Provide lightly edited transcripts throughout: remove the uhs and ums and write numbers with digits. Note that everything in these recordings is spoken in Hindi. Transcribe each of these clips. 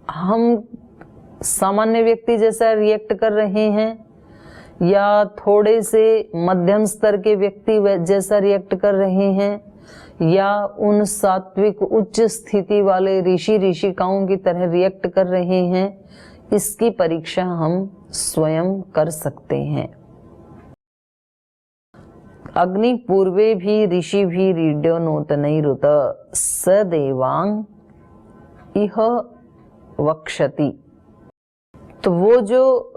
हम सामान्य व्यक्ति जैसा रिएक्ट कर रहे हैं या थोड़े से मध्यम स्तर के व्यक्ति जैसा रिएक्ट कर रहे हैं या उन सात्विक उच्च स्थिति वाले ऋषि ऋषिकाओं की तरह रिएक्ट कर रहे हैं, इसकी परीक्षा हम स्वयं कर सकते हैं। अग्नि पूर्वे भी ऋषि भी रीड्यो नूतनैरुत स देवांग इह वक्षति। तो वो जो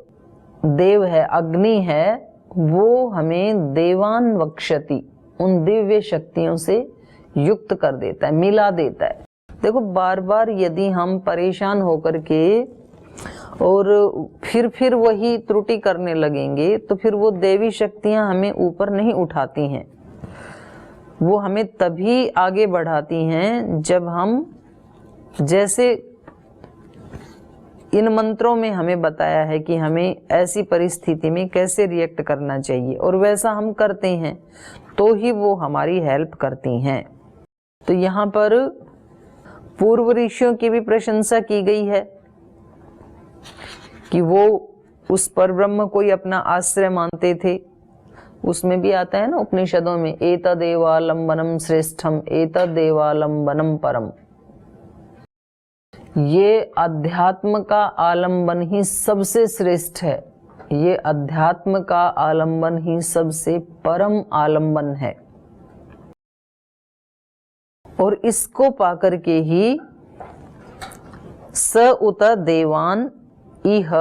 देव है, अग्नि है, वो हमें देवान वक्षति, उन दिव्य शक्तियों से युक्त कर देता है, मिला देता है। देखो बार बार यदि हम परेशान होकर के और फिर वही त्रुटि करने लगेंगे तो फिर वो देवी शक्तियां हमें ऊपर नहीं उठाती हैं। वो हमें तभी आगे बढ़ाती हैं जब हम, जैसे इन मंत्रों में हमें बताया है कि हमें ऐसी परिस्थिति में कैसे रिएक्ट करना चाहिए और वैसा हम करते हैं तो ही वो हमारी हेल्प करती हैं। तो यहाँ पर पूर्व ऋषियों की भी प्रशंसा की गई है कि वो उस परब्रह्म को ही अपना आश्रय मानते थे। उसमें भी आता है ना उपनिषदों में, एतदेवालंबनम श्रेष्ठम एतदेवालंबनम परम। ये अध्यात्म का आलंबन ही सबसे श्रेष्ठ है, ये अध्यात्म का आलंबन ही सबसे परम आलंबन है। और इसको पाकर के ही स उत देवान इह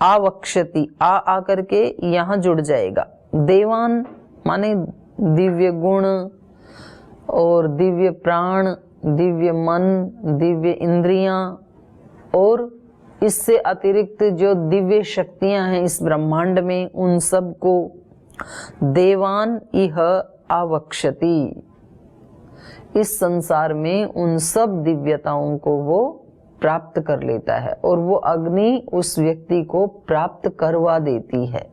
आवक्षति, आ करके यहां जुड़ जाएगा। देवान माने दिव्य गुण और दिव्य प्राण, दिव्य मन, दिव्य इंद्रियां और इससे अतिरिक्त जो दिव्य शक्तियां हैं इस ब्रह्मांड में, उन सब को देवान इह आवक्षति, इस संसार में उन सब दिव्यताओं को वो प्राप्त कर लेता है और वो अग्नि उस व्यक्ति को प्राप्त करवा देती है।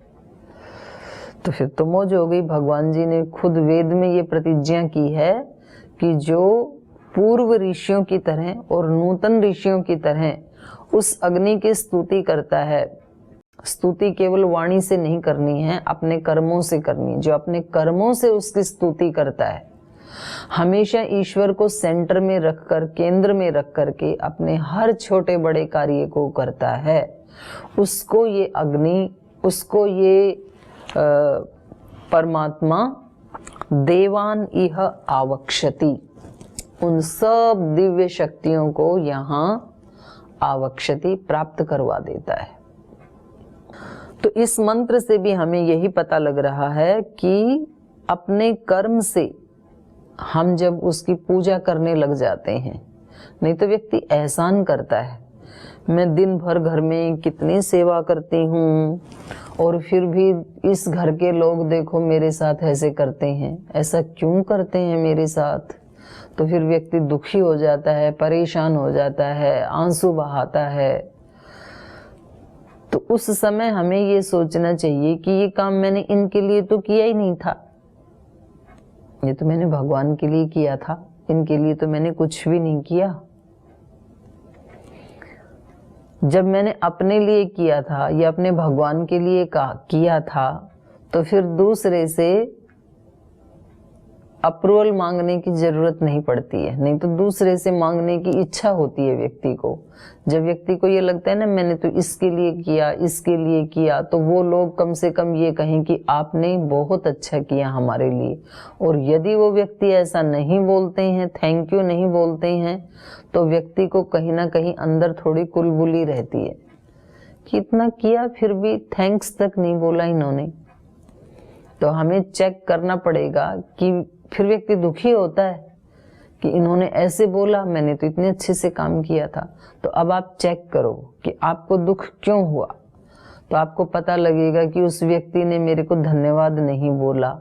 तो फिर तो मौज हो गई। भगवान जी ने खुद वेद में ये प्रतिज्ञा की है कि जो पूर्व ऋषियों की तरह और नूतन ऋषियों की तरह उस अग्नि की स्तुति करता है, स्तुति केवल वाणी से नहीं करनी है, अपने कर्मों से करनी है। जो अपने कर्मों से उसकी स्तुति करता है, हमेशा ईश्वर को सेंटर में रखकर, केंद्र में रख करके अपने हर छोटे बड़े कार्य को करता है, उसको ये अग्नि, उसको ये परमात्मा देवान इह आवक्षति, उन सब दिव्य शक्तियों को यहाँ आवक्षति प्राप्त करवा देता है। तो इस मंत्र से भी हमें यही पता लग रहा है कि अपने कर्म से हम जब उसकी पूजा करने लग जाते हैं, नहीं तो व्यक्ति एहसान करता है, मैं दिन भर घर में कितनी सेवा करती हूँ और फिर भी इस घर के लोग देखो मेरे साथ ऐसे करते हैं, ऐसा क्यों करते हैं मेरे साथ। तो फिर व्यक्ति दुखी हो जाता है, परेशान हो जाता है, आंसू बहाता है। तो उस समय हमें ये सोचना चाहिए कि ये काम मैंने इनके लिए तो किया ही नहीं था, ये तो मैंने भगवान के लिए किया था, इनके लिए तो मैंने कुछ भी नहीं किया। जब मैंने अपने लिए किया था या अपने भगवान के लिए किया था, तो फिर दूसरे से अप्रूवल मांगने की जरूरत नहीं पड़ती है। नहीं तो दूसरे से मांगने की इच्छा होती है व्यक्ति को। जब व्यक्ति को ये लगता है ना मैंने तो इसके लिए किया, इसके लिए किया, तो वो लोग कम से कम ये कहें कि आपने बहुत अच्छा किया हमारे लिए। और यदि वो व्यक्ति ऐसा नहीं बोलते हैं, थैंक यू नहीं बोलते हैं, तो व्यक्ति को कहीं ना कहीं अंदर थोड़ी कुलबुली रहती है कि इतना किया फिर भी थैंक्स तक नहीं बोला इन्होंने। तो हमें चेक करना पड़ेगा कि फिर व्यक्ति दुखी होता है कि इन्होंने ऐसे बोला, मैंने तो इतने अच्छे से काम किया था। तो अब आप चेक करो कि आपको दुख क्यों हुआ, तो आपको पता लगेगा कि उस व्यक्ति ने मेरे को धन्यवाद नहीं बोला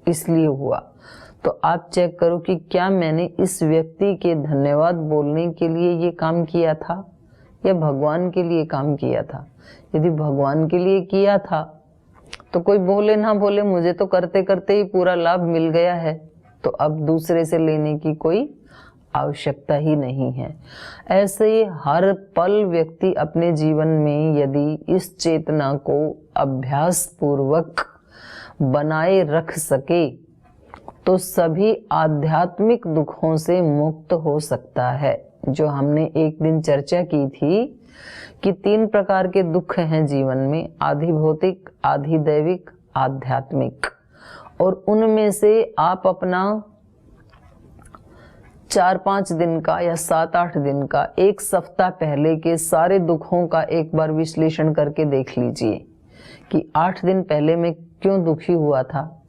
इसलिए हुआ। तो आप चेक करो कि क्या मैंने इस व्यक्ति के धन्यवाद बोलने के लिए ये काम किया था या भगवान के लिए काम किया था। यदि भगवान के लिए किया था तो कोई बोले ना बोले, मुझे तो करते करते ही पूरा लाभ मिल गया है, तो अब दूसरे से लेने की कोई आवश्यकता ही नहीं है। ऐसे हर पल व्यक्ति अपने जीवन में यदि इस चेतना को अभ्यास पूर्वक बनाए रख सके तो सभी आध्यात्मिक दुखों से मुक्त हो सकता है। जो हमने एक दिन चर्चा की थी कि 3 प्रकार के दुख हैं जीवन में, आधि भौतिक, आधि दैविक, आध्यात्मिक, और उनमें से आप अपना 4-5 दिन का या 7-8 दिन का, 1 सप्ताह पहले के सारे दुखों का एक बार विश्लेषण करके देख लीजिए कि 8 दिन पहले मैं क्यों दुखी हुआ था,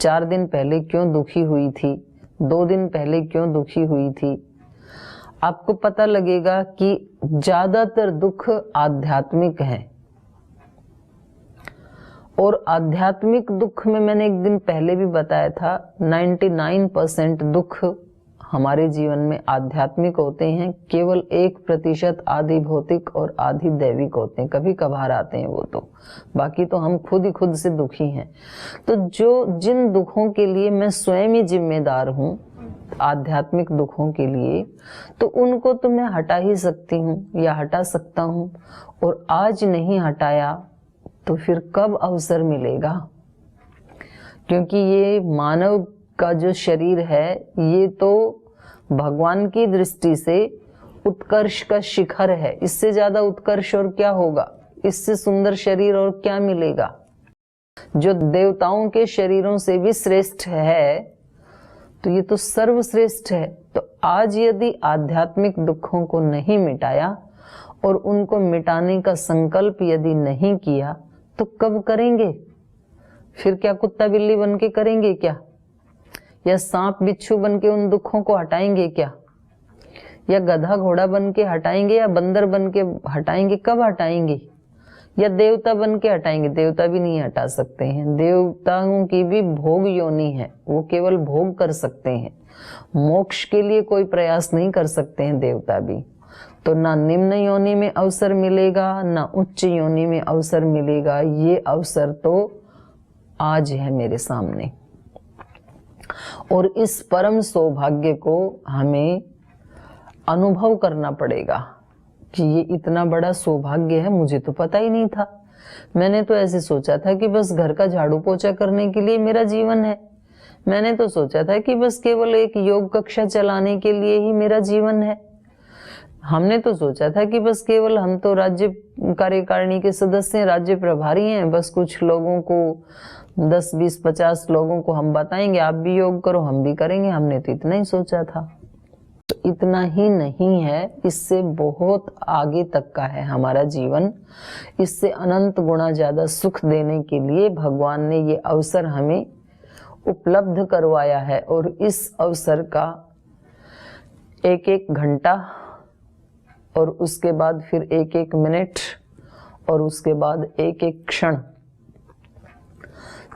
4 दिन पहले क्यों दुखी हुई थी, 2 दिन पहले क्यों दुखी हुई थी। आपको पता लगेगा कि ज्यादातर दुख आध्यात्मिक हैं। और आध्यात्मिक दुख में मैंने एक दिन पहले भी बताया था 99% दुख हमारे जीवन में आध्यात्मिक होते हैं, केवल 1% आधि भौतिक और आधि दैविक होते हैं, कभी कभार आते हैं वो तो, बाकी तो हम खुद से दुखी हैं। तो जिन दुखों के लिए मैं स्वयं ही जिम्मेदार हूँ, आध्यात्मिक दुखों के लिए, तो उनको तो मैं हटा ही सकती हूँ या हटा सकता हूँ। और आज नहीं हटाया तो फिर कब अवसर मिलेगा, क्योंकि ये मानव का जो शरीर है ये तो भगवान की दृष्टि से उत्कर्ष का शिखर है। इससे ज्यादा उत्कर्ष और क्या होगा, इससे सुंदर शरीर और क्या मिलेगा। जो देवताओं के शरीरों से भी श्रेष्ठ है, तो ये तो सर्वश्रेष्ठ है। तो आज यदि आध्यात्मिक दुखों को नहीं मिटाया और उनको मिटाने का संकल्प यदि नहीं किया तो कब करेंगे। फिर क्या कुत्ता बिल्ली बन के करेंगे क्या, या सांप बिच्छू बन के उन दुखों को हटाएंगे क्या, या गधा घोड़ा बन के हटाएंगे, या बंदर बन के हटाएंगे। कब हटाएंगे, या देवता बन के हटाएंगे। देवता भी नहीं हटा सकते हैं, देवताओं की भी भोग योनि है, वो केवल भोग कर सकते हैं, मोक्ष के लिए कोई प्रयास नहीं कर सकते हैं देवता भी। तो ना निम्न योनि में अवसर मिलेगा, ना उच्च योनि में अवसर मिलेगा। ये अवसर तो आज है मेरे सामने, और इस परम सौभाग्य को हमें अनुभव करना पड़ेगा कि ये इतना बड़ा सौभाग्य है। मुझे तो पता ही नहीं था। मैंने तो ऐसे सोचा था कि बस घर का झाड़ू पोछा करने के लिए मेरा जीवन है। मैंने तो सोचा था कि बस केवल एक योग कक्षा चलाने के लिए ही मेरा जीवन है। हमने तो सोचा था कि बस केवल हम तो राज्य कार्यकारिणी के सदस्य हैं, राज्य प्रभारी हैं, बस कुछ लोगों को 10, 20, 50 लोगों को हम बताएंगे आप भी योग करो, हम भी करेंगे। हमने तो इतना ही सोचा था। तो इतना ही नहीं है, इससे बहुत आगे तक का है हमारा जीवन। इससे अनंत गुना ज्यादा सुख देने के लिए भगवान ने ये अवसर हमें उपलब्ध करवाया है। और इस अवसर का 1-1 घंटा, और उसके बाद फिर 1-1 मिनट, और उसके बाद 1-1 क्षण,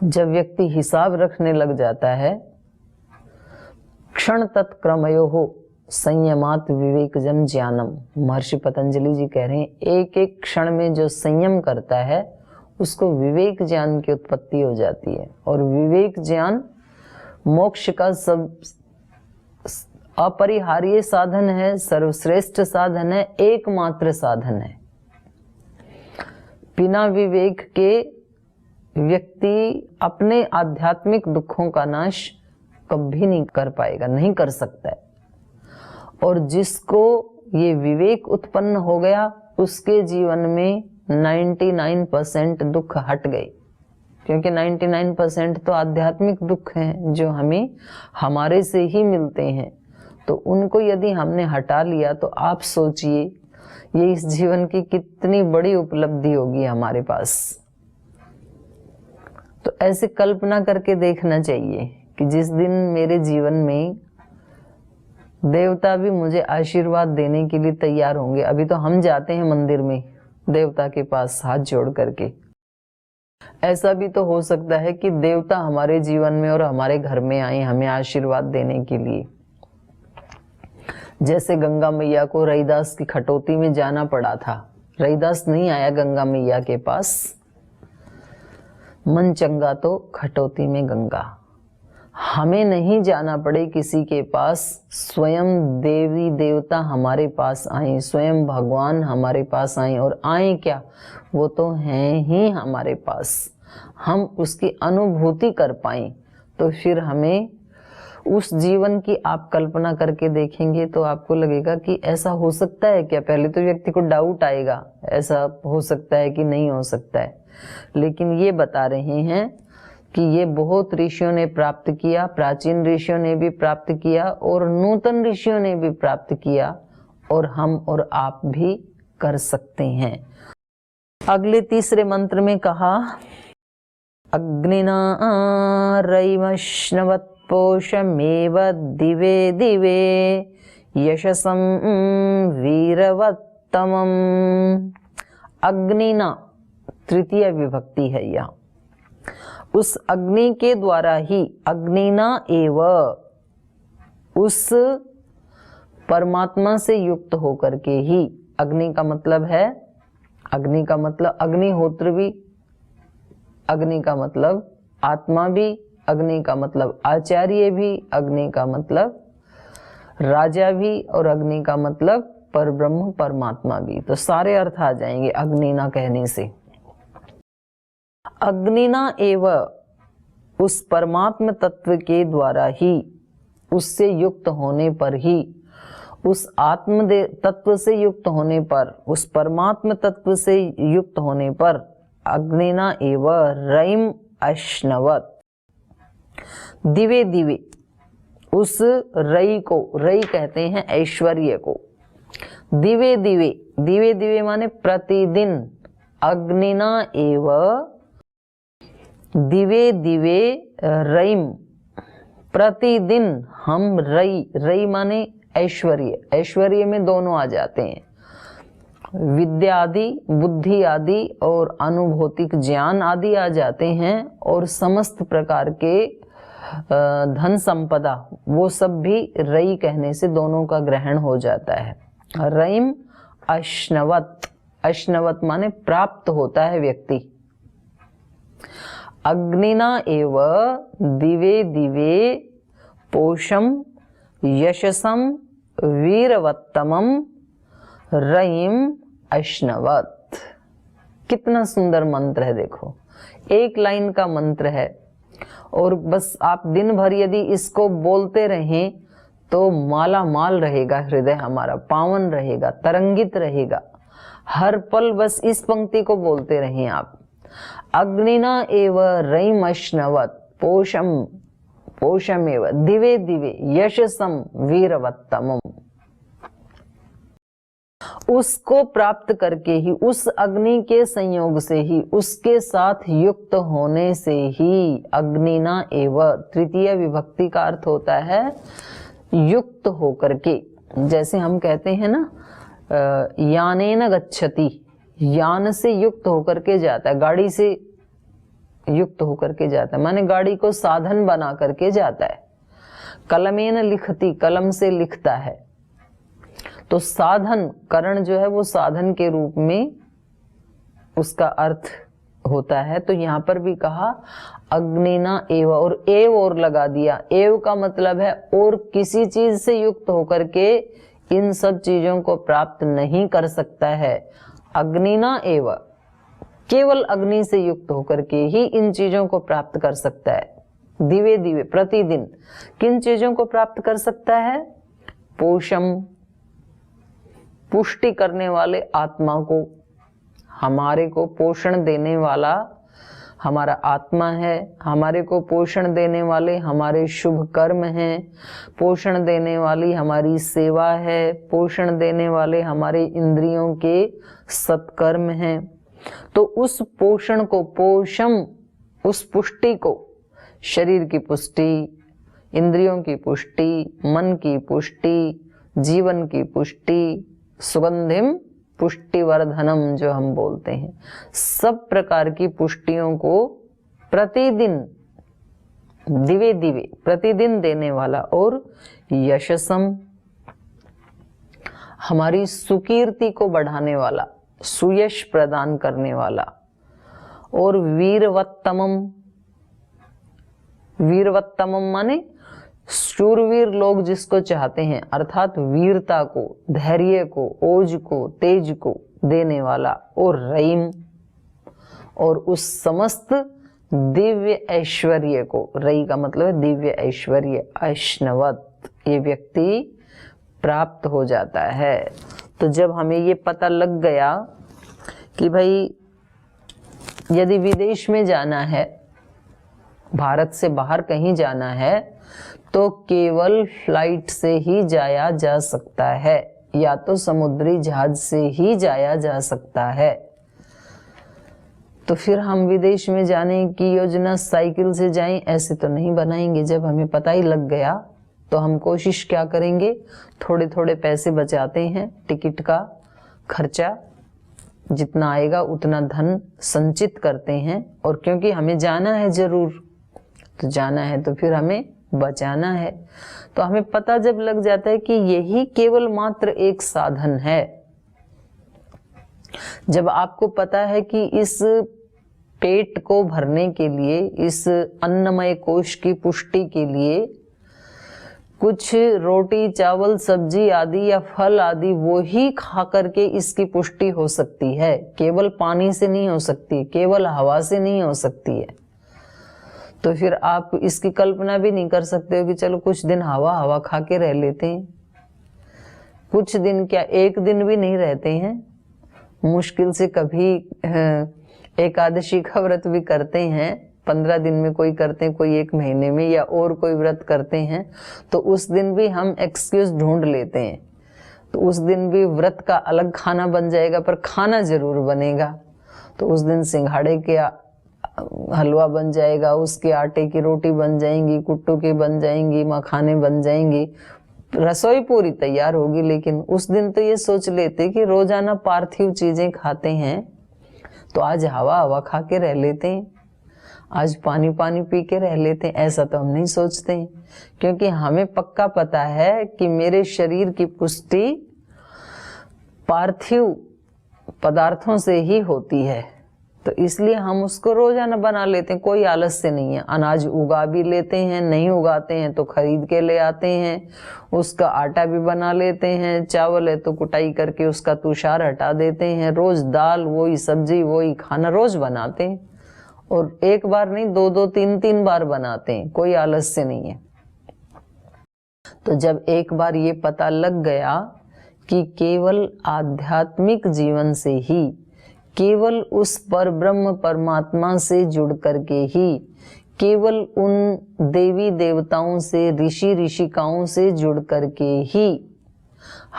जब व्यक्ति हिसाब रखने लग जाता है, क्षण तत्क्रमयोः संयमात विवेकजम ज्ञानम। महर्षि पतंजलि जी कह रहे हैं, 1-1 क्षण में जो संयम करता है उसको विवेक ज्ञान की उत्पत्ति हो जाती है। और विवेक ज्ञान मोक्ष का सब अपरिहार्य साधन है, सर्वश्रेष्ठ साधन है, एकमात्र साधन है। बिना विवेक के व्यक्ति अपने आध्यात्मिक दुखों का नाश कभी नहीं कर पाएगा, नहीं कर सकता है। और जिसको ये विवेक उत्पन्न हो गया उसके जीवन में 99% दुख हट गए, क्योंकि 99% तो आध्यात्मिक दुख हैं जो हमें हमारे से ही मिलते हैं। तो उनको यदि हमने हटा लिया तो आप सोचिए ये इस जीवन की कितनी बड़ी उपलब्धि होगी हमारे पास। तो ऐसे कल्पना करके देखना चाहिए कि जिस दिन मेरे जीवन में देवता भी मुझे आशीर्वाद देने के लिए तैयार होंगे। अभी तो हम जाते हैं मंदिर में देवता के पास हाथ जोड़ करके, ऐसा भी तो हो सकता है कि देवता हमारे जीवन में और हमारे घर में आए हमें आशीर्वाद देने के लिए। जैसे गंगा मैया को रैदास की खटोती में जाना पड़ा था, रैदास नहीं आया गंगा मैया के पास। मन चंगा तो खटोती में गंगा। हमें नहीं जाना पड़े किसी के पास, स्वयं देवी देवता हमारे पास आए, स्वयं भगवान हमारे पास आए। और आए क्या, वो तो हैं ही हमारे पास, हम उसकी अनुभूति कर पाए। तो फिर हमें उस जीवन की आप कल्पना करके देखेंगे तो आपको लगेगा कि ऐसा हो सकता है क्या। पहले तो व्यक्ति को डाउट आएगा, ऐसा हो सकता है कि नहीं हो सकता है। लेकिन ये बता रहे हैं कि ये बहुत ऋषियों ने प्राप्त किया, प्राचीन ऋषियों ने भी प्राप्त किया और नूतन ऋषियों ने भी प्राप्त किया, और हम और आप भी कर सकते हैं। अगले तीसरे मंत्र में कहा, अग्निना रैवश्नवत्पोषमेव दिवे दिवे यशसं वीरवत्तमम्। अग्निना तृतीय विभक्ति है यहाँ। उस अग्नि के द्वारा ही, अग्निना एव, उस परमात्मा से युक्त होकर के ही। अग्नि का मतलब है, अग्नि का मतलब अग्निहोत्र भी, अग्नि का मतलब आत्मा भी, अग्नि का मतलब आचार्य भी, अग्नि का मतलब राजा भी, और अग्नि का मतलब परब्रह्म परमात्मा भी। तो सारे अर्थ आ जाएंगे अग्निना कहने से। अग्निना एव, उस परमात्म तत्व के द्वारा ही, उससे युक्त होने पर ही, उस आत्म तत्व से युक्त होने पर, उस परमात्म तत्व से युक्त होने पर, अग्निना एव रैम अश्नवत, दिवे दिवे, उस रई को, रई कहते हैं ऐश्वर्य को, दिवे दिवे, दिवे दिवे माने प्रतिदिन, अग्निना एव दिवे दिवे रईम, प्रतिदिन हम रई, रई माने ऐश्वर्य, ऐश्वर्य में दोनों आ जाते हैं, विद्या आदि, बुद्धि आदि और अनुभौतिक ज्ञान आदि आ जाते हैं, और समस्त प्रकार के धन संपदा, वो सब भी रई कहने से दोनों का ग्रहण हो जाता है। रईम अश्नवत, अश्नवत माने प्राप्त होता है व्यक्ति। अग्निना एव दिवे दिवे पोषम यशसम वीरवत्तमम रईम अश्नवत। कितना सुंदर मंत्र है, देखो, एक लाइन का मंत्र है, और बस आप दिन भर यदि इसको बोलते रहें तो माला माल रहेगा हृदय हमारा, पावन रहेगा, तरंगित रहेगा। हर पल बस इस पंक्ति को बोलते रहें आप। अग्निना एव रईम अश्नवत पोषम, पोषमेव दिवे दिवे यशसम वीरवत्तमम्। उसको प्राप्त करके ही, उस अग्नि के संयोग से ही, उसके साथ युक्त होने से ही, अग्निना एव तृतीय विभक्ति का अर्थ होता है युक्त होकर के। जैसे हम कहते हैं ना, यानेन गच्छति, यान से युक्त होकर के जाता है, गाड़ी से युक्त होकर के जाता है, माने गाड़ी को साधन बना करके जाता है। कलमेन लिखती, कलम से लिखता है। तो साधन, करण जो है वो साधन के रूप में उसका अर्थ होता है। तो यहाँ पर भी कहा अग्निना एव, और एव और लगा दिया। एव का मतलब है और किसी चीज से युक्त होकर के इन सब चीजों को प्राप्त नहीं कर सकता है। अग्निना एव, केवल अग्नि से युक्त होकर के ही इन चीजों को प्राप्त कर सकता है। दिवे दिवे प्रतिदिन किन चीजों को प्राप्त कर सकता है? पोषम, पुष्टि करने वाले आत्मा को, हमारे को पोषण देने वाला हमारा आत्मा है, हमारे को पोषण देने वाले हमारे शुभ कर्म हैं, पोषण देने वाली हमारी सेवा है, पोषण देने वाले हमारे इंद्रियों के सत्कर्म हैं। तो उस पोषण को, पोषम, उस पुष्टि को, शरीर की पुष्टि, इंद्रियों की पुष्टि, मन की पुष्टि, जीवन की पुष्टि, सुगंधिम पुष्टिवर्धनम जो हम बोलते हैं, सब प्रकार की पुष्टियों को प्रतिदिन दिवे दिवे प्रतिदिन देने वाला, और यशसम, हमारी सुकीर्ति को बढ़ाने वाला, सुयश प्रदान करने वाला, और वीरवत्तमम, वीरवत्तमम माने शूरवीर लोग जिसको चाहते हैं, अर्थात वीरता को, धैर्य को, ओज को, तेज को देने वाला, और रईम और उस समस्त दिव्य ऐश्वर्य को, रई का मतलब है दिव्य ऐश्वर्य, ऐष्णवत, ये व्यक्ति प्राप्त हो जाता है। तो जब हमें ये पता लग गया कि भाई यदि विदेश में जाना है, भारत से बाहर कहीं जाना है, तो केवल फ्लाइट से ही जाया जा सकता है, या तो समुद्री जहाज से ही जाया जा सकता है। तो फिर हम विदेश में जाने की योजना साइकिल से जाएं ऐसे तो नहीं बनाएंगे। जब हमें पता ही लग गया तो हम कोशिश क्या करेंगे, थोड़े थोड़े पैसे बचाते हैं, टिकट का खर्चा जितना आएगा उतना धन संचित करते हैं, और क्योंकि हमें जाना है जरूर, तो जाना है तो फिर हमें बचाना है। तो हमें पता जब लग जाता है कि यही केवल मात्र एक साधन है, जब आपको पता है कि इस पेट को भरने के लिए, इस अन्नमय कोश की पुष्टि के लिए कुछ रोटी चावल सब्जी आदि या फल आदि वो ही खा करके इसकी पुष्टि हो सकती है, केवल पानी से नहीं हो सकती, केवल हवा से नहीं हो सकती है, तो फिर आप इसकी कल्पना भी नहीं कर सकते हो कि चलो कुछ दिन हवा हवा खा के रह लेते हैं। कुछ दिन क्या, एक दिन भी नहीं रहते हैं, मुश्किल से कभी एकादशी का व्रत भी करते हैं, 15 दिन में कोई करते हैं, कोई 1 महीने में, या और कोई व्रत करते हैं, तो उस दिन भी हम एक्सक्यूज ढूंढ लेते हैं। तो उस दिन भी व्रत का अलग खाना बन जाएगा, पर खाना जरूर बनेगा। तो उस दिन सिंघाड़े के हलवा बन जाएगा, उसके आटे की रोटी बन जाएंगी, कुट्टू की बन जाएंगी, मखाने बन जाएंगी, रसोई पूरी तैयार होगी। लेकिन उस दिन तो ये सोच लेते कि रोजाना पार्थिव चीजें खाते हैं, तो आज हवा हवा खा के रह लेते हैं, आज पानी पानी पी के रह लेते हैं। ऐसा तो हम नहीं सोचते हैं, क्योंकि हमें पक्का पता है कि मेरे शरीर की पुष्टि पार्थिव पदार्थों से ही होती है, तो इसलिए हम उसको रोजाना बना लेते हैं, कोई आलस से नहीं है। अनाज उगा भी लेते हैं, नहीं उगाते हैं तो खरीद के ले आते हैं, उसका आटा भी बना लेते हैं, चावल है तो कुटाई करके उसका तुषार हटा देते हैं, रोज दाल वही सब्जी वही खाना रोज बनाते हैं, और एक बार नहीं 2-2 3-3 बार बनाते हैं, कोई आलस से नहीं है। तो जब एक बार ये पता लग गया कि केवल आध्यात्मिक जीवन से ही, केवल उस परब्रह्म परमात्मा से जुड़ करके ही, केवल उन देवी देवताओं से, ऋषि ऋषिकाओं से जुड़ करके ही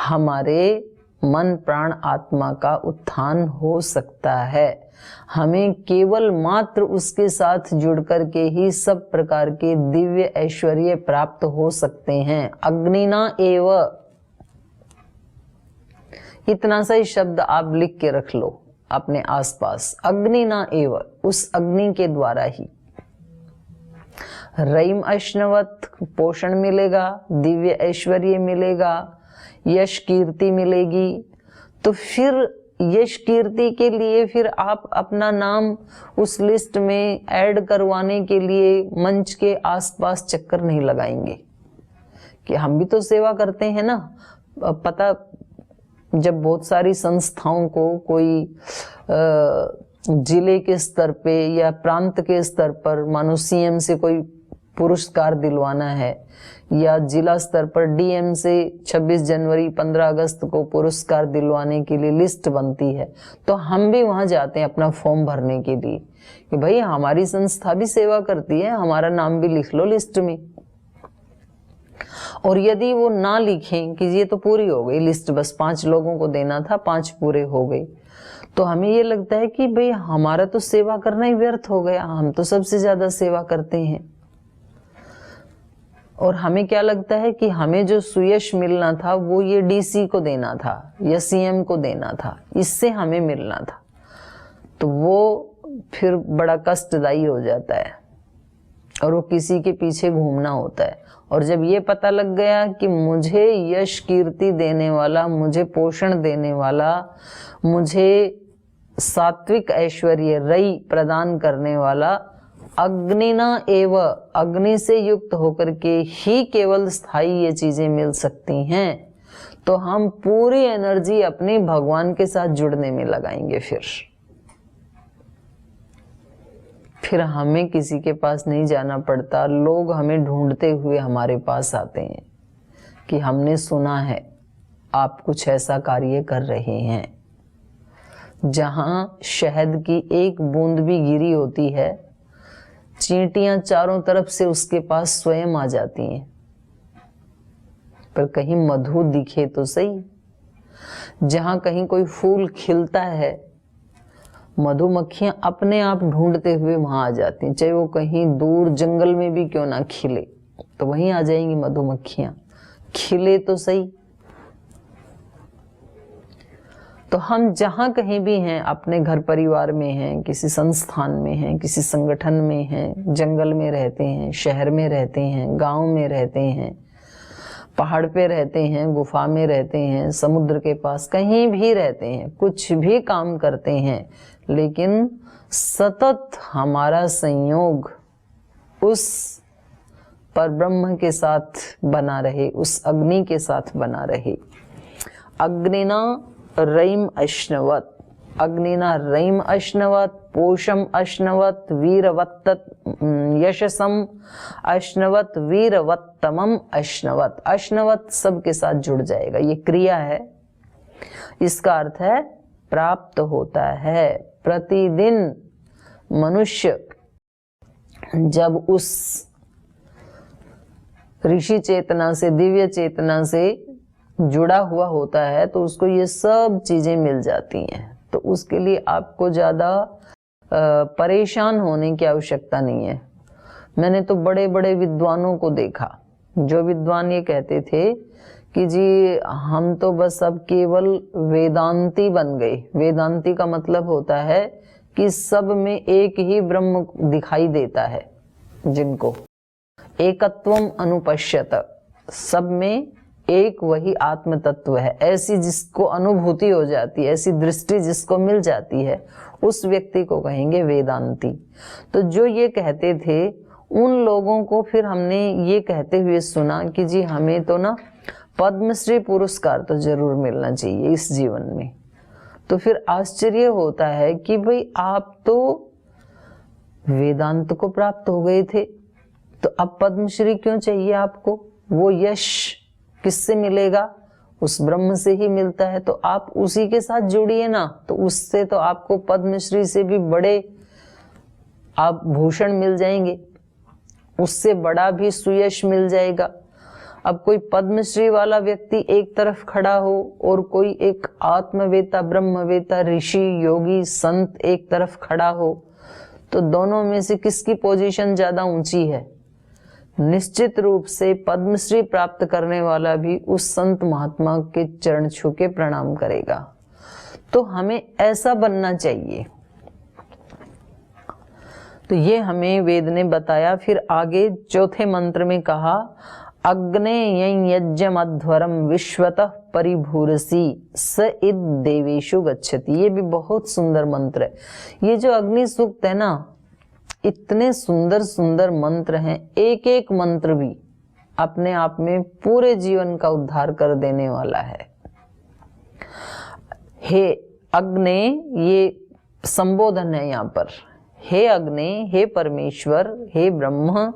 हमारे मन प्राण आत्मा का उत्थान हो सकता है। हमें केवल मात्र उसके साथ जुड़ करके ही सब प्रकार के दिव्य ऐश्वर्य प्राप्त हो सकते हैं। अग्निना एव, इतना सा ही शब्द आप लिख के रख लो अपने आसपास, अग्निना एव, उस अग्नि के द्वारा ही रईम ऐष्णवत पोषण मिलेगा, दिव्य ऐश्वर्य मिलेगा, यश कीर्ति मिलेगी। तो फिर यश कीर्ति के लिए फिर आप अपना नाम उस लिस्ट में ऐड करवाने के लिए मंच के आसपास चक्कर नहीं लगाएंगे कि हम भी तो सेवा करते हैं ना। पता, जब बहुत सारी संस्थाओं को कोई जिले के स्तर पे या प्रांत के स्तर पर मानो सीएम से कोई पुरस्कार दिलवाना है, या जिला स्तर पर डीएम से 26 जनवरी 15 अगस्त को पुरस्कार दिलवाने के लिए लिस्ट बनती है, तो हम भी वहां जाते हैं अपना फॉर्म भरने के लिए कि भाई हमारी संस्था भी सेवा करती है, हमारा नाम भी लिख लो लिस्ट में। और यदि वो ना लिखें कि ये तो पूरी हो गई लिस्ट, बस 5 लोगों को देना था, 5 पूरे हो गए, तो हमें ये लगता है कि भाई हमारा तो सेवा करना ही व्यर्थ हो गया, हम तो सबसे ज्यादा सेवा करते हैं। और हमें क्या लगता है कि हमें जो सुयश मिलना था वो ये डीसी को देना था या सीएम को देना था, इससे हमें मिलना था, तो वो फिर बड़ा कष्टदायी हो जाता है और वो किसी के पीछे घूमना होता है। और जब ये पता लग गया कि मुझे यश कीर्ति देने वाला, मुझे पोषण देने वाला, मुझे सात्विक ऐश्वर्य रई प्रदान करने वाला अग्निना एव, अग्नि से युक्त होकर के ही केवल स्थायी ये चीजें मिल सकती हैं। तो हम पूरी एनर्जी अपनी भगवान के साथ जुड़ने में लगाएंगे। फिर हमें किसी के पास नहीं जाना पड़ता, लोग हमें ढूंढते हुए हमारे पास आते हैं कि हमने सुना है आप कुछ ऐसा कार्य कर रहे हैं। जहां शहद की एक बूंद भी गिरी होती है, चींटियां चारों तरफ से उसके पास स्वयं आ जाती हैं। पर कहीं मधु दिखे तो सही। जहां कहीं कोई फूल खिलता है, मधुमक्खियां अपने आप ढूंढते हुए वहां आ जाती हैं। चाहे वो कहीं दूर जंगल में भी क्यों ना खिले, तो वहीं आ जाएंगी मधुमक्खियां। खिले तो सही। तो हम जहां कहीं भी हैं, अपने घर परिवार में हैं, किसी संस्थान में हैं, किसी संगठन में हैं, जंगल में रहते हैं, शहर में रहते हैं, गांव में रहते हैं, पहाड़ पे रहते हैं, गुफा में रहते हैं, समुद्र के पास कहीं भी रहते हैं, कुछ भी काम करते हैं, लेकिन सतत हमारा संयोग उस परब्रह्म के साथ बना रहे, उस अग्नि के साथ बना रहे। अग्निना रैम अश्नवत, अग्निना रैम अश्नवत, पोषम अश्नवत, वीरवत्तत यशसम अश्नवत, वीरवत्तमम अश्नवत। अश्नवत सबके साथ जुड़ जाएगा, ये क्रिया है। इसका अर्थ है प्राप्त होता है। प्रतिदिन मनुष्य जब उस ऋषि चेतना से, दिव्य चेतना से जुड़ा हुआ होता है, तो उसको ये सब चीजें मिल जाती हैं। तो उसके लिए आपको ज्यादा परेशान होने की आवश्यकता नहीं है। मैंने तो बड़े बड़े विद्वानों को देखा, जो विद्वान ये कहते थे कि जी हम तो बस अब केवल वेदांती बन गए। वेदांती का मतलब होता है कि सब में एक ही ब्रह्म दिखाई देता है, जिनको एकत्वम अनुपश्यत, सब में एक वही आत्म तत्व है, ऐसी जिसको अनुभूति हो जाती है, ऐसी दृष्टि जिसको मिल जाती है, उस व्यक्ति को कहेंगे वेदांती। तो जो ये कहते थे, उन लोगों को फिर हमने ये कहते हुए सुना कि जी हमें तो ना पद्मश्री पुरस्कार तो जरूर मिलना चाहिए इस जीवन में। तो फिर आश्चर्य होता है कि भाई आप तो वेदांत को प्राप्त हो गए थे, तो अब पद्मश्री क्यों चाहिए आपको? वो यश किससे मिलेगा? उस ब्रह्म से ही मिलता है। तो आप उसी के साथ जुड़िए ना, तो उससे तो आपको पद्मश्री से भी बड़े आप भूषण मिल जाएंगे, उससे बड़ा भी सुयश मिल जाएगा। अब कोई पद्मश्री वाला व्यक्ति एक तरफ खड़ा हो और कोई एक आत्मवेता, ब्रह्मवेता, ऋषि, योगी, संत एक तरफ खड़ा हो, तो दोनों में से किसकी पोजीशन ज्यादा ऊंची है? निश्चित रूप से पद्मश्री प्राप्त करने वाला भी उस संत महात्मा के चरण छू के प्रणाम करेगा। तो हमें ऐसा बनना चाहिए। तो ये हमें वेद ने बताया। फिर आगे चौथे मंत्र में कहा, अग्ने यज्ञम अध्वरम विश्वतः परिभूरसी स इद देवेशु गच्छति। ये भी बहुत सुंदर मंत्र है। ये जो अग्नि सूक्त है ना, इतने सुंदर सुंदर मंत्र हैं। एक एक मंत्र भी अपने आप में पूरे जीवन का उद्धार कर देने वाला है। हे अग्ने, ये संबोधन है यहाँ पर। हे अग्ने, हे परमेश्वर, हे ब्रह्म,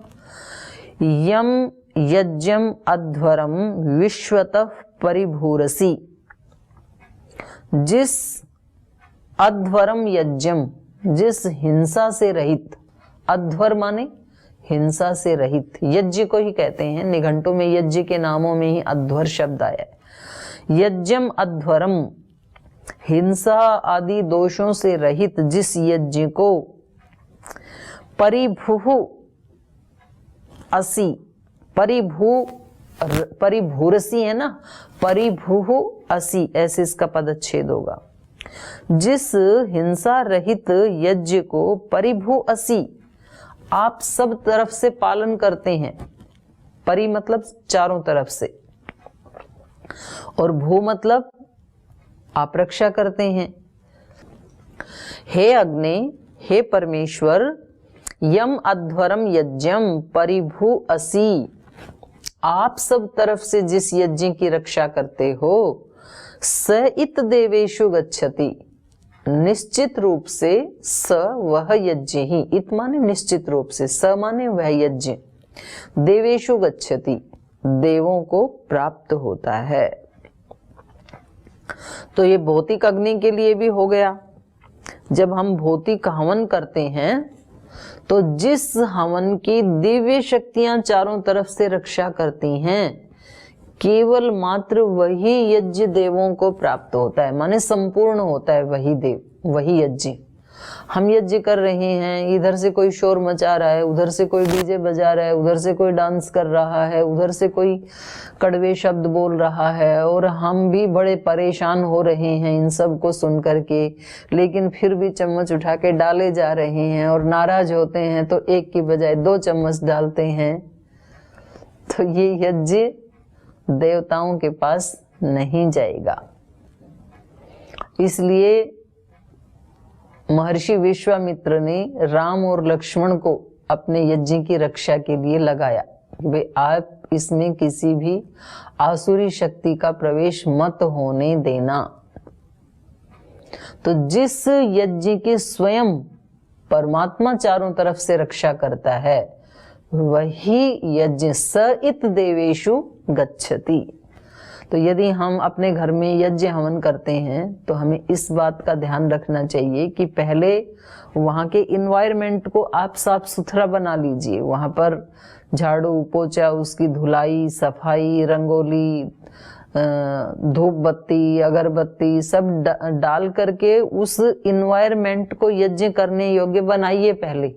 यम यज्ञम अध्वरम विश्वतः परिभूरसी। जिस अध्वरम यज्ञम, जिस हिंसा से रहित, अध्वर माने हिंसा से रहित, यज्ञ को ही कहते हैं। निघंटु में यज्ञ के नामों में ही अध्वर शब्द आया है। यज्ञम अध्वरम, हिंसा आदि दोषों से रहित जिस यज्ञ को परिभू असी, परिभूरसी है ना, परिभू असी, ऐसे इसका पदच्छेद होगा। जिस हिंसा रहित यज्ञ को परिभू असी, आप सब तरफ से पालन करते हैं। परि मतलब चारों तरफ से, और भू मतलब आप रक्षा करते हैं। हे अग्नि, हे परमेश्वर, यम अध्वरम यज्ञम परिभू असि, आप सब तरफ से जिस यज्ञ की रक्षा करते हो, स इत देवेषु गच्छति, निश्चित रूप से स वह यज्ञ ही, इत माने निश्चित रूप से, स माने वह यज्ञ, देवेषु गच्छति, देवों को प्राप्त होता है। तो ये भौतिक अग्नि के लिए भी हो गया। जब हम भौतिक हवन करते हैं तो जिस हवन की दिव्य शक्तियां चारों तरफ से रक्षा करती हैं, केवल मात्र वही यज्ञ देवों को प्राप्त होता है, माने संपूर्ण होता है वही देव, वही यज्ञ। हम यज्ञ कर रहे हैं, इधर से कोई शोर मचा रहा है, उधर से कोई डीजे बजा रहा है, उधर से कोई डांस कर रहा है, उधर से कोई कड़वे शब्द बोल रहा है, और हम भी बड़े परेशान हो रहे हैं इन सब को सुन करके, लेकिन फिर भी चम्मच उठा के डाले जा रहे हैं, और नाराज होते हैं तो एक की बजाय 2 चम्मच डालते हैं। तो ये यज्ञ देवताओं के पास नहीं जाएगा। इसलिए महर्षि विश्वामित्र ने राम और लक्ष्मण को अपने यज्ञ की रक्षा के लिए लगाया कि भाई आप इसमें किसी भी आसुरी शक्ति का प्रवेश मत होने देना। तो जिस यज्ञ की स्वयं परमात्मा चारों तरफ से रक्षा करता है, वही यज्ञ स इत देवेषु गच्छति। तो यदि हम अपने घर में यज्ञ हवन करते हैं तो हमें इस बात का ध्यान रखना चाहिए कि पहले वहाँ के इन्वायरमेंट को आप साफ सुथरा बना लीजिए। वहाँ पर झाड़ू पोछा, उसकी धुलाई सफाई, रंगोली, धूप बत्ती, अगरबत्ती सब डाल करके उस इन्वायरमेंट को यज्ञ करने योग्य बनाइए पहले।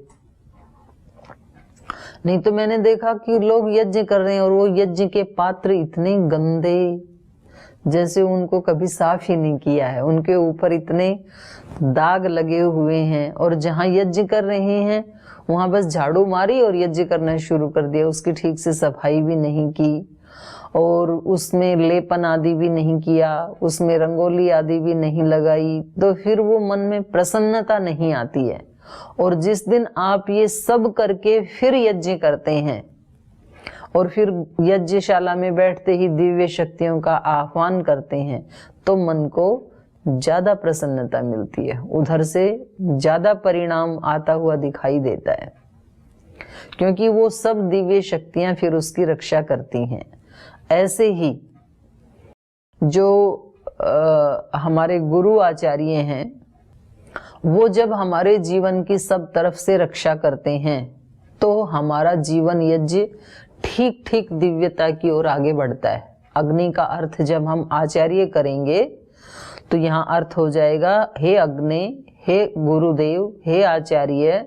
नहीं तो मैंने देखा कि लोग यज्ञ कर रहे हैं और वो यज्ञ के पात्र इतने गंदे, जैसे उनको कभी साफ ही नहीं किया है, उनके ऊपर इतने दाग लगे हुए हैं, और जहाँ यज्ञ कर रहे हैं वहां बस झाड़ू मारी और यज्ञ करना शुरू कर दिया, उसकी ठीक से सफाई भी नहीं की, और उसमें लेपन आदि भी नहीं किया, उसमें रंगोली आदि भी नहीं लगाई, तो फिर वो मन में प्रसन्नता नहीं आती है। और जिस दिन आप ये सब करके फिर यज्ञ करते हैं और फिर यज्ञशाला में बैठते ही दिव्य शक्तियों का आह्वान करते हैं, तो मन को ज्यादा प्रसन्नता मिलती है, उधर से ज्यादा परिणाम आता हुआ दिखाई देता है, क्योंकि वो सब दिव्य शक्तियां फिर उसकी रक्षा करती हैं। ऐसे ही जो हमारे गुरु आचार्य हैं, वो जब हमारे जीवन की सब तरफ से रक्षा करते हैं तो हमारा जीवन यज्ञ ठीक ठीक दिव्यता की ओर आगे बढ़ता है। अग्नि का अर्थ जब हम आचार्य करेंगे तो यहाँ अर्थ हो जाएगा, हे अग्नि, हे गुरुदेव, हे आचार्य,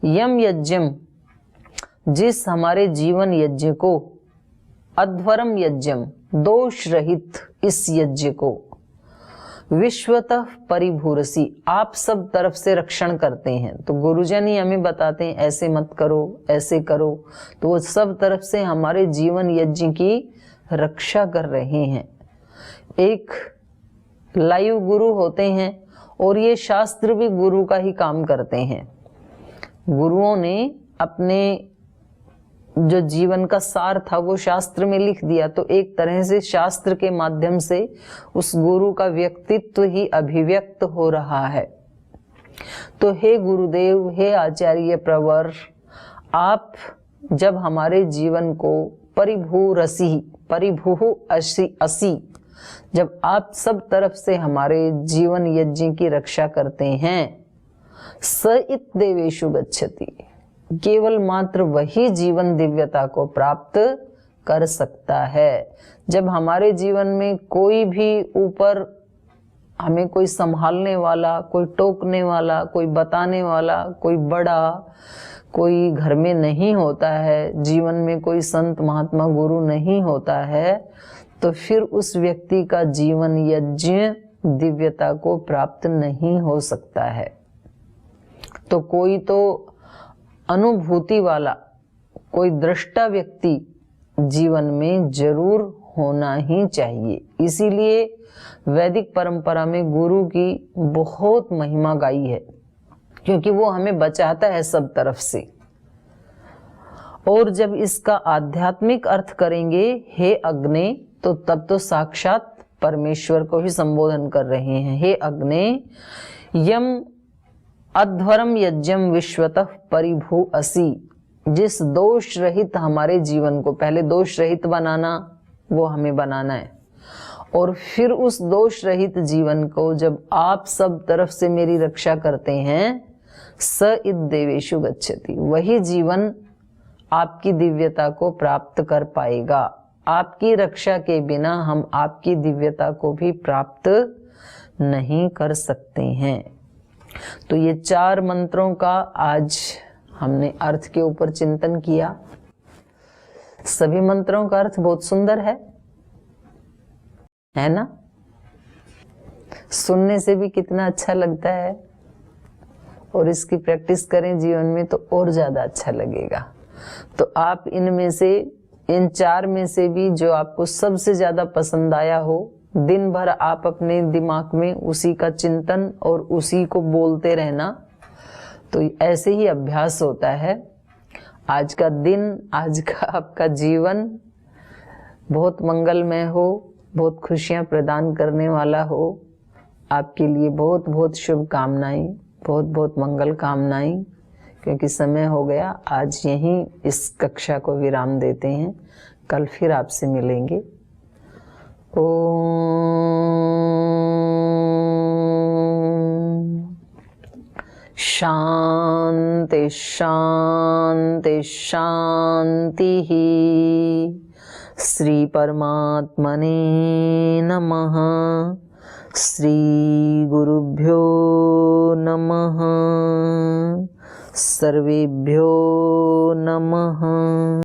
यम यज्ञम, जिस हमारे जीवन यज्ञ को, अध्वरम यज्ञम, दोष रहित इस यज्ञ को, विश्वतः परिभूरसी, आप सब तरफ से रक्षण करते हैं। तो गुरुजन ही हमें बताते हैं ऐसे मत करो, ऐसे करो, तो वो सब तरफ से हमारे जीवन यज्ञ की रक्षा कर रहे हैं। एक लाइव गुरु होते हैं और ये शास्त्र भी गुरु का ही काम करते हैं। गुरुओं ने अपने जो जीवन का सार था वो शास्त्र में लिख दिया, तो एक तरह से शास्त्र के माध्यम से उस गुरु का व्यक्तित्व ही अभिव्यक्त हो रहा है। तो हे गुरुदेव, हे आचार्य प्रवर, आप जब हमारे जीवन को परिभू असी, जब आप सब तरफ से हमारे जीवन यज्ञ की रक्षा करते हैं, स इत देवेषु गच्छति, केवल मात्र वही जीवन दिव्यता को प्राप्त कर सकता है। जब हमारे जीवन में कोई भी ऊपर हमें कोई संभालने वाला, कोई टोकने वाला, कोई बताने वाला, कोई बड़ा, कोई घर में नहीं होता है, जीवन में कोई संत महात्मा गुरु नहीं होता है, तो फिर उस व्यक्ति का जीवन यज्ञ दिव्यता को प्राप्त नहीं हो सकता है। तो कोई तो अनुभूति वाला, कोई दृष्टा व्यक्ति जीवन में जरूर होना ही चाहिए। इसीलिए वैदिक परंपरा में गुरु की बहुत महिमा गाई है, क्योंकि वो हमें बचाता है सब तरफ से। और जब इसका आध्यात्मिक अर्थ करेंगे हे अग्ने, तो तब तो साक्षात परमेश्वर को ही संबोधन कर रहे हैं। हे अग्ने यम अध्वरम यज्ञम विश्वतः परिभू असि, जिस दोष रहित हमारे जीवन को, पहले दोष रहित बनाना, वो हमें बनाना है, और फिर उस दोष रहित जीवन को जब आप सब तरफ से मेरी रक्षा करते हैं, स इत देवेषु गच्छति, वही जीवन आपकी दिव्यता को प्राप्त कर पाएगा। आपकी रक्षा के बिना हम आपकी दिव्यता को भी प्राप्त नहीं कर सकते हैं। तो ये 4 मंत्रों का आज हमने अर्थ के ऊपर चिंतन किया। सभी मंत्रों का अर्थ बहुत सुंदर है ना? सुनने से भी कितना अच्छा लगता है, और इसकी प्रैक्टिस करें जीवन में तो और ज्यादा अच्छा लगेगा। तो आप इनमें से, इन 4 में से भी जो आपको सबसे ज्यादा पसंद आया हो, दिन भर आप अपने दिमाग में उसी का चिंतन और उसी को बोलते रहना। तो ऐसे ही अभ्यास होता है। आज का दिन, आज का आपका जीवन बहुत मंगलमय हो, बहुत खुशियां प्रदान करने वाला हो। आपके लिए बहुत बहुत शुभकामनाएं, बहुत बहुत मंगल कामनाएं। क्योंकि समय हो गया, आज यहीं इस कक्षा को विराम देते हैं। कल फिर आपसे मिलेंगे। ओम शांति शांति शांति। श्री परमात्मने नमः। श्री गुरुभ्यो नमः। सर्वेभ्यो नमः।